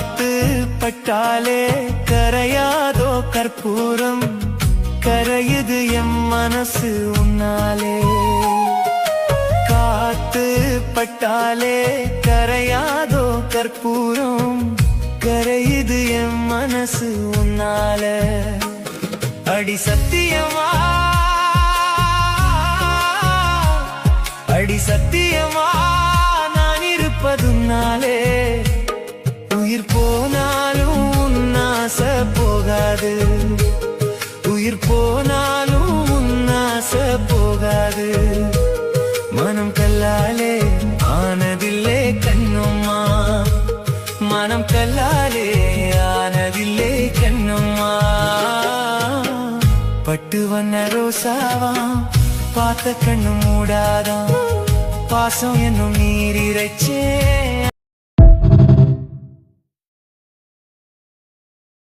காத்து பட்டாலே கரையாதோ கற்பூரம், கரையுது எம் மனசு உன்னாலே. காத்து பட்டாலே கரையாதோ கற்பூரம், கரையுது எம் மனசு உன்னால. அடி சத்தியமா, அடி சத்தியமா நான் இருப்பதுனாலே. உயிர் போனாலும் உன்னாச போகாது, உயிர் போனாலும் உன்னாச போகாது. மனம் கல்லாலே ஆனதில்லே கண்ணம்மா, மனம் கல்லாலே ஆனதில்லே கண்ணம்மா. பட்டு வண்ண ரோசாவா பார்த்த கண்ணு மூடாதான், பாசம் என்னும் நீர் இறைச்சே